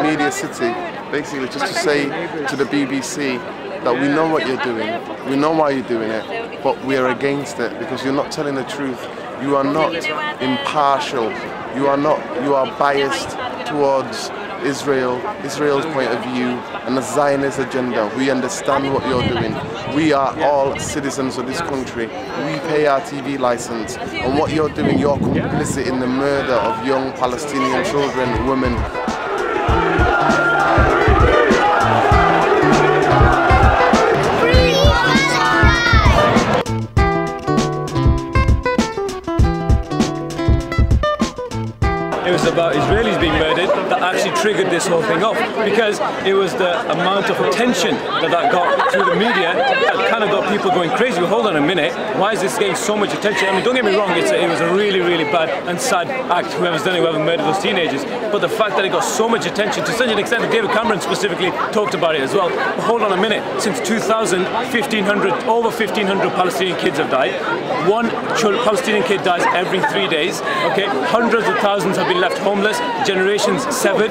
MediaCity, basically just to say to the BBC that we know what you're doing, we know why you're doing it, but we are against it because you're not telling the truth. You are not impartial. You are biased towards Israel's point of view and the Zionist agenda. We understand what you're doing. We are all citizens of this country. We pay our TV license, and what you're doing, you're complicit in the murder of young Palestinian children, women. It was about Israelis being murdered that actually triggered this whole thing off, because it was the amount of attention that got through the media that kind of got people going crazy. Well, hold on a minute, why is this getting so much attention? I mean, don't get me wrong, it was a really, really bad and sad act, whoever's done it, whoever murdered those teenagers. But the fact that it got so much attention, to such an extent that David Cameron specifically talked about it as well. But hold on a minute, since 2000, over 1,500 Palestinian kids have died. One Palestinian kid dies every 3 days. Okay, hundreds of thousands have been left homeless, generations severed.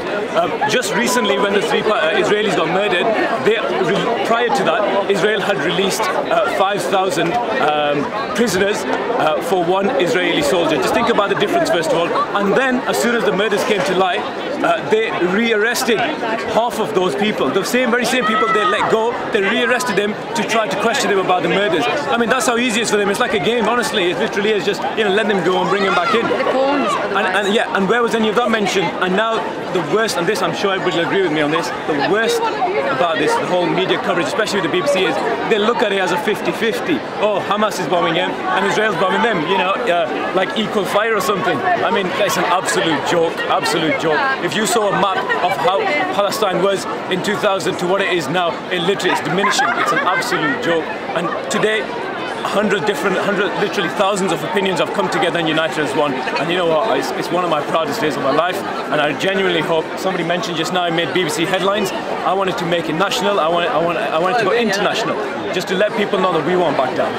Just recently, when the 3 Israelis got murdered, prior to that, Israel had released 5,000 prisoners for one Israeli soldier. Just think about the difference, first of all. And then, as soon as the murders came to light, they re-arrested half of those people. The very same people they let go, they re-arrested them to try to question them about the murders. I mean, that's how easy it is for them. It's like a game, honestly. It literally is just, let them go and bring them back in. And where was any of that mentioned? And now the worst, and this I'm sure everybody will agree with me on this, the worst about this, the whole media coverage, especially with the BBC, is they look at it as a 50-50. Oh, Hamas is bombing them and Israel's bombing them, like equal fire or something. I mean, that's an absolute joke, absolute joke. If you saw a map of how Palestine was in 2000 to what it is now, it literally is diminishing. It's an absolute joke. And today, literally thousands of opinions have come together and united as one. And you know what, it's one of my proudest days of my life, and I genuinely hope, somebody mentioned just now I made BBC headlines, I wanted to make it national, I wanted to go international, just to let people know that we won't back down.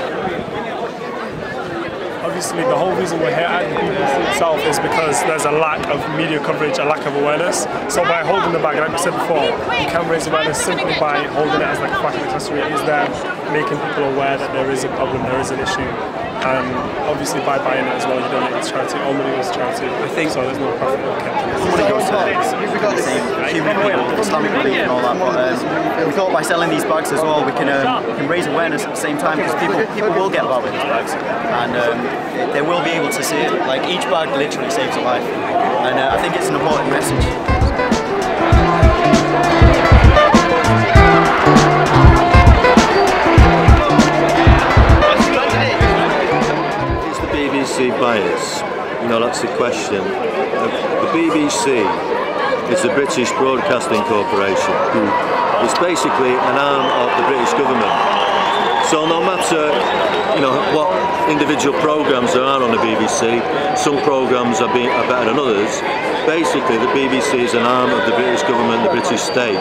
Obviously, the whole reason we're here at the BBC itself is because there's a lack of media coverage, a lack of awareness. So by holding the bag, like we said before, you can raise awareness simply by holding it as like a fact of the history. It is there, making people aware that there is a problem, there is an issue. And obviously by buying it as well, you donate it to charity. All money goes to charity. I think so. There's no profit kept in it. Money goes to the same human people, Islamic belief and all that. But we thought by selling these bags as well, we can raise awareness at the same time, because people will get about with these bags, and they will be able to see it. Like, each bag literally saves a life, and I think it's an important message. Bias, that's the question. The BBC is the British Broadcasting Corporation. It's basically an arm of the British government. So no matter what individual programmes there are on the BBC, some programmes are better than others. Basically, the BBC is an arm of the British government, the British state.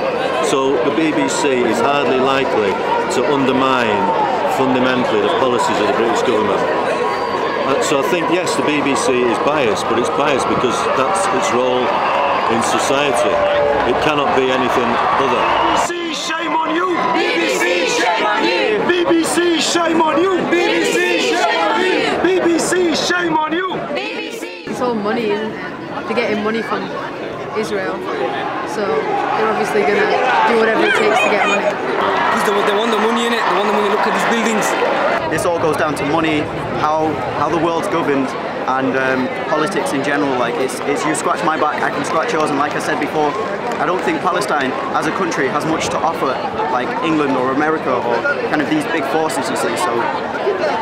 So the BBC is hardly likely to undermine fundamentally the policies of the British government. So I think, yes, the BBC is biased, but it's biased because that's its role in society. It cannot be anything other. BBC, shame on you! BBC, shame on you! BBC, shame on you! BBC, shame on you! BBC, shame on you! BBC! It's all money, isn't it? They're getting money from Israel, so they're obviously going to do whatever it takes to get money. Because they want the money in it, they want the money. Look at these buildings. This all goes down to money, how the world's governed. and politics in general. Like it's you scratch my back, I can scratch yours, and like I said before, I don't think Palestine as a country has much to offer like England or America or kind of these big forces, you see.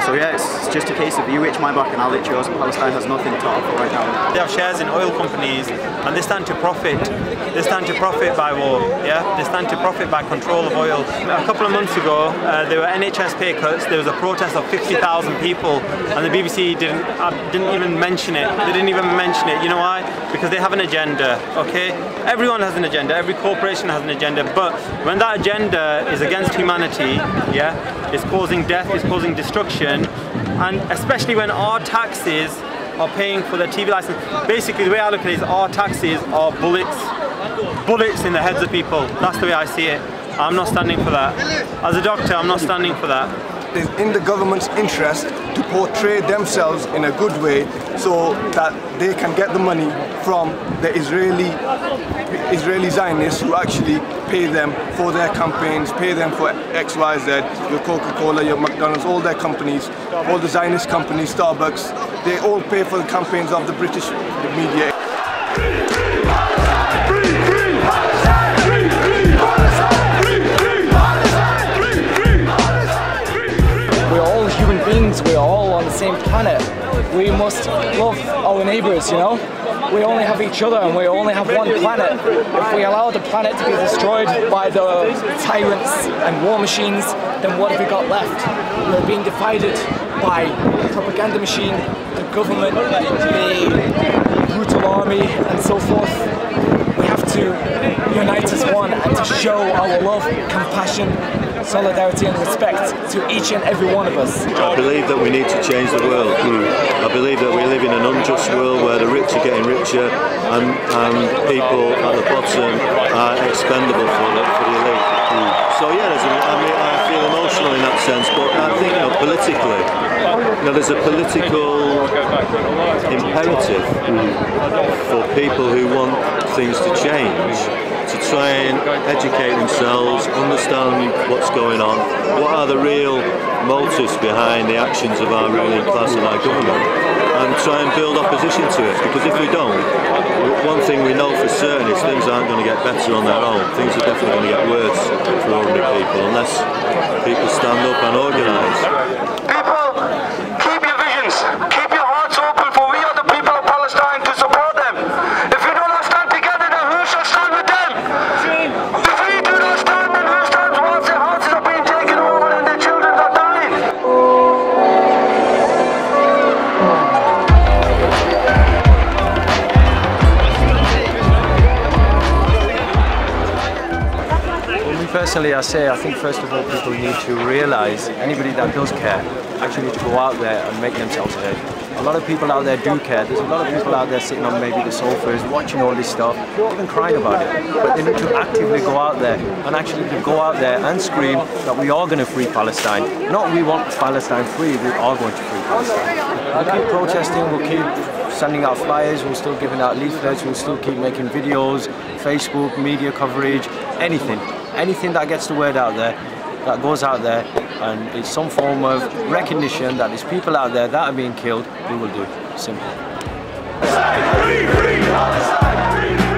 So yeah, it's just a case of you itch my back and I'll itch yours, and Palestine has nothing to offer right now. They have shares in oil companies and they stand to profit. They stand to profit by war, yeah? They stand to profit by control of oil. A couple of months ago, there were NHS pay cuts, there was a protest of 50,000 people, and the BBC didn't even mention it. They didn't even mention it. You know why? Because they have an agenda, okay? Everyone has an agenda, every corporation has an agenda, but when that agenda is against humanity, yeah, it's causing death, it's causing destruction, and especially when our taxes are paying for the TV license. Basically, the way I look at it is our taxes are bullets in the heads of people. That's the way I see it. I'm not standing for that. As a doctor, I'm not standing for that. It's in the government's interest to portray themselves in a good way so that they can get the money from the Israeli Zionists who actually pay them for their campaigns, pay them for XYZ, your Coca-Cola, your McDonald's, all their companies, all the Zionist companies, Starbucks, they all pay for the campaigns of the British media. We're all human beings, we're all on the same planet. We must love our neighbours, you know? We only have each other and we only have one planet. If we allow the planet to be destroyed by the tyrants and war machines, then what have we got left? We're being divided by the propaganda machine, the government, the brutal army and so forth. We have to unite as one and to show our love, compassion, solidarity and respect to each and every one of us. I believe that we need to change the world. I believe that we live in an unjust world where the rich are getting richer and people at the bottom are expendable for the elite. So yeah, I feel emotional in that sense, but I think politically, there's a political imperative for people who want things to change to try and educate themselves, understand what's going on, what are the real motives behind the actions of our ruling class and our government, and try and build opposition to it. Because if we don't, one thing we know for certain is things aren't going to get better on their own. Things are definitely going to get worse for ordinary people unless people stand up and organise. People, keep your visions, keep your hearts open, for we are the people of Palestine to support them. If we do not stand together, then who shall stand with them? If we do not stand, then who stands whilst their houses are being taken over and their children are dying? Personally, I think first of all people need to realise, anybody that does care, actually need to go out there and make themselves heard. A lot of people out there do care. There's a lot of people out there sitting on maybe the sofas, watching all this stuff, even crying about it. But they need to actively go out there and actually go out there and scream that we are going to free Palestine. Not we want Palestine free, we are going to free Palestine. We'll keep protesting, we'll keep sending out flyers, we'll still giving out leaflets, we'll still keep making videos, Facebook, media coverage, anything. Anything that gets the word out there, that goes out there, and it's some form of recognition that there's people out there that are being killed, we will do it. Simple. Free, free, Palestine, free, free.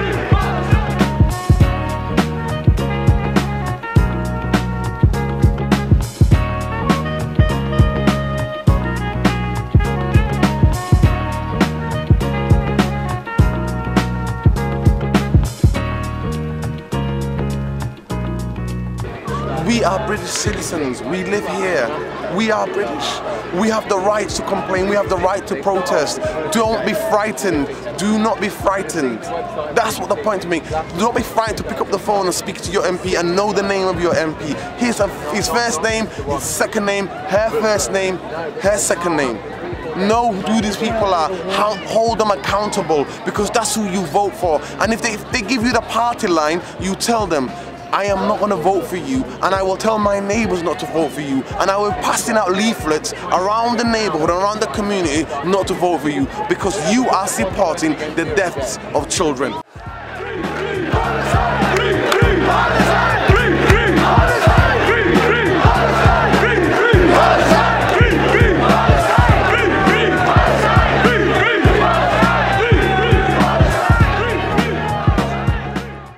We are British citizens, we live here, we are British. We have the right to complain, we have the right to protest. Don't be frightened, do not be frightened. That's what the point to me. Do not be frightened to pick up the phone and speak to your MP and know the name of your MP. Here's his first name, his second name, her first name, her second name. Know who these people are, hold them accountable, because that's who you vote for. And if they give you the party line, you tell them, I am not going to vote for you, and I will tell my neighbours not to vote for you, and I will be passing out leaflets around the neighbourhood, around the community, not to vote for you, because you are supporting the deaths of children. Free, free, Palestine, free, free, Palestine.